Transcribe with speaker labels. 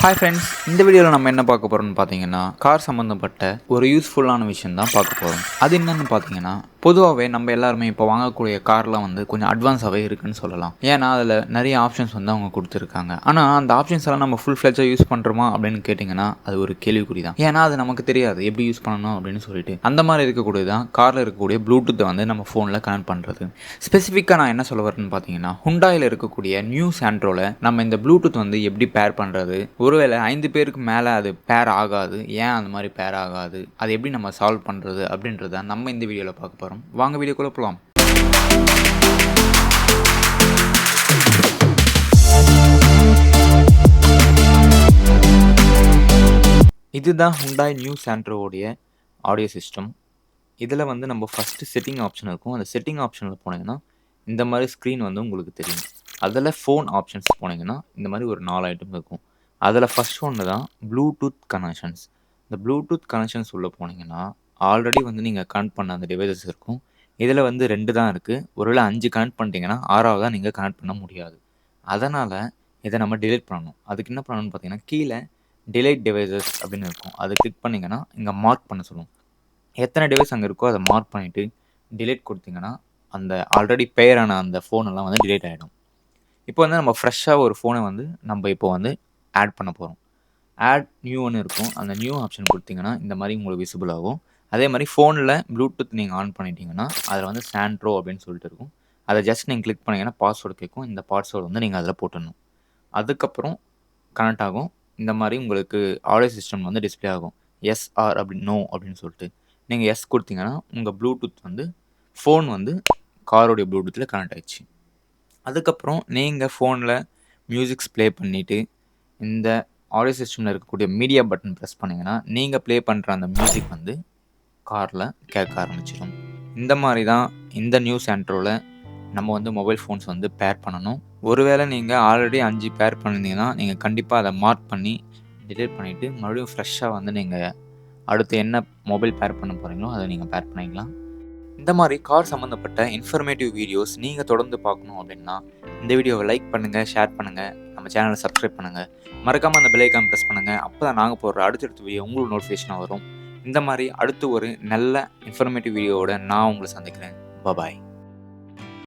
Speaker 1: Hi friends, இந்த வீடியோவில் நம்ம என்ன பார்க்க போகிறோம்னு பார்த்தீங்கன்னா கார் சம்மந்தப்பட்ட ஒரு யூஸ்ஃபுல்லான விஷயம் தான் பார்க்க போகிறோம். அது என்னன்னு பார்த்தீங்கன்னா, பொதுவாகவே நம்ம எல்லாருமே இப்போ வாங்கக்கூடிய கார்லாம் வந்து கொஞ்சம் அட்வான்ஸாகவே இருக்குன்னு சொல்லலாம். ஏன்னா அதில் நிறைய ஆப்ஷன்ஸ் வந்து அவங்க கொடுத்துருக்காங்க. ஆனால் அந்த ஆப்ஷன்ஸ் எல்லாம் நம்ம ஃபுல் ஃப்ளெட்ஜாக யூஸ் பண்ணுறோமா அப்படின்னு கேட்டிங்கன்னா அது ஒரு கேள்விக்குறி தான். ஏன்னா அது நமக்கு தெரியாது எப்படி யூஸ் பண்ணணும் அப்படின்னு சொல்லிட்டு. அந்த மாதிரி இருக்கக்கூடியது தான் காரில் இருக்கக்கூடிய ப்ளூடூத்தை வந்து நம்ம ஃபோனில் கனெக்ட் பண்ணுறது. ஸ்பெசிஃபிக்காக நான் என்ன சொல்ல வரேன்னு பார்த்தீங்கன்னா, ஹுண்டாயில் இருக்கக்கூடிய நியூ சாண்ட்ரோவில் நம்ம இந்த ப்ளூடூத் வந்து எப்படி பேர் பண்ணுறது, ஒருவேளை 5 பேருக்கு மேலே அது பேர் ஆகாது, ஏன் அந்த மாதிரி பேர் ஆகாது, அது எப்படி நம்ம சால்வ் பண்ணுறது அப்படின்றத நம்ம இந்த வீடியோவில் பார்க்க போகிறோம். வாங்க வீடியோக்குள்ளே போகலாம். இதுதான் ஹுண்டாய் நியூ சாண்ட்ரோவுடைய ஆடியோ சிஸ்டம். இதில் வந்து நம்ம ஃபஸ்ட்டு செட்டிங் ஆப்ஷன் இருக்கும். அந்த செட்டிங் ஆப்ஷனில் போனீங்கன்னா இந்த மாதிரி ஸ்க்ரீன் வந்து உங்களுக்கு தெரியும். அதில் ஃபோன் ஆப்ஷன்ஸ் போனீங்கன்னா இந்த மாதிரி ஒரு 4 ஐட்டம் இருக்கும். அதில் ஃபஸ்ட் ஒன்று தான் ப்ளூடூத் கனெக்ஷன்ஸ். இந்த ப்ளூடூத் கனெக்ஷன்ஸ் உள்ளே போனீங்கன்னா ஆல்ரெடி வந்து நீங்கள் கனெக்ட் பண்ண அந்த டிவைசஸ் இருக்கும். இதில் வந்து 2 தான் இருக்குது. ஒருவேளை 5 கனெக்ட் பண்ணிட்டீங்கன்னா 6வதாக நீங்கள் கனெக்ட் பண்ண முடியாது. அதனால் இதை நம்ம டிலீட் பண்ணணும். அதுக்கு என்ன பண்ணணும்னு பார்த்தீங்கன்னா, கீழே டிலீட் டிவைசஸ் அப்படின்னு இருக்கும். அது கிளிக் பண்ணிங்கன்னா இங்கே மார்க் பண்ண சொல்லும். எத்தனை டிவைஸ் அங்கே இருக்கோ அதை மார்க் பண்ணிவிட்டு டிலீட் கொடுத்தீங்கன்னா அந்த ஆல்ரெடி பேரான அந்த ஃபோனெல்லாம் வந்து டிலீட் ஆகிடும். இப்போ வந்து நம்ம ஃப்ரெஷ்ஷாக ஒரு ஃபோனை வந்து நம்ம இப்போ வந்து ஆட் பண்ண போகிறோம். ஆட் நியூன்னு இருக்கும். அந்த நியூ ஆப்ஷன் கொடுத்தீங்கன்னா இந்த மாதிரி உங்களுக்கு விசிபிள் ஆகும். அதே மாதிரி ஃபோனில் ப்ளூடூத் நீங்கள் ஆன் பண்ணிட்டீங்கன்னா அதில் வந்து சாண்ட்ரோ அப்படின்னு சொல்லிட்டு இருக்கும். அதை ஜஸ்ட் நீங்கள் கிளிக் பண்ணிங்கன்னா பாஸ்வேர்டு கேட்கும். இந்த பாஸ்வேர்டு வந்து நீங்கள் அதில் போட்டுடணும். அதுக்கப்புறம் கனெக்ட் ஆகும். இந்த மாதிரி உங்களுக்கு ஆடியோ சிஸ்டம் வந்து டிஸ்பிளே ஆகும். எஸ் ஆர் அப்படி நோ அப்படின்னு சொல்லிட்டு நீங்கள் எஸ் கொடுத்தீங்கன்னா உங்கள் ப்ளூடூத் வந்து ஃபோன் வந்து காரோடைய ப்ளூடூத்தில் கனெக்ட் ஆகிடுச்சு. அதுக்கப்புறம் நீங்கள் ஃபோனில் மியூசிக்ஸ் ப்ளே பண்ணிவிட்டு இந்த ஆடியோ சிஸ்டமில் இருக்கக்கூடிய மீடியா பட்டன் ப்ரெஸ் பண்ணிங்கன்னா நீங்கள் ப்ளே பண்ணுற அந்த மியூசிக் வந்து காரில் கேட்க ஆரம்பிச்சிடும். இந்த மாதிரி தான் இந்த நியூ சாண்ட்ரோவில் நம்ம வந்து மொபைல் ஃபோன்ஸ் வந்து பேர் பண்ணணும். ஒருவேளை நீங்கள் ஆல்ரெடி 5 பேர் பண்ணியிருந்தீங்கன்னா நீங்கள் கண்டிப்பாக அதை மார்க் பண்ணி டிலீட் பண்ணிவிட்டு மறுபடியும் ஃப்ரெஷ்ஷாக வந்து நீங்கள் அடுத்து என்ன மொபைல் பேர் பண்ண போகிறீங்களோ அதை நீங்கள் பேர் பண்ணிக்கலாம். இந்த மாதிரி கார் சம்மந்தப்பட்ட இன்ஃபர்மேட்டிவ் வீடியோஸ் நீங்கள் தொடர்ந்து பார்க்கணும் அப்படின்னா இந்த வீடியோவை லைக் பண்ணுங்கள், ஷேர் பண்ணுங்கள், நம்ம சேனலை சப்ஸ்கிரைப் பண்ணுங்கள். மறக்காமல் அந்த பெல் ஐகான் ப்ரெஸ் பண்ணுங்கள். அப்போ தான் நாங்கள் போடுற அடுத்தடுத்த வீடியோ உங்களுக்கு நோட்டிஃபிகேஷனாக வரும். இந்த மாதிரி அடுத்து ஒரு நல்ல இன்ஃபர்மேட்டிவ் வீடியோவோட நான் உங்களை சந்திக்கிறேன். பாய்.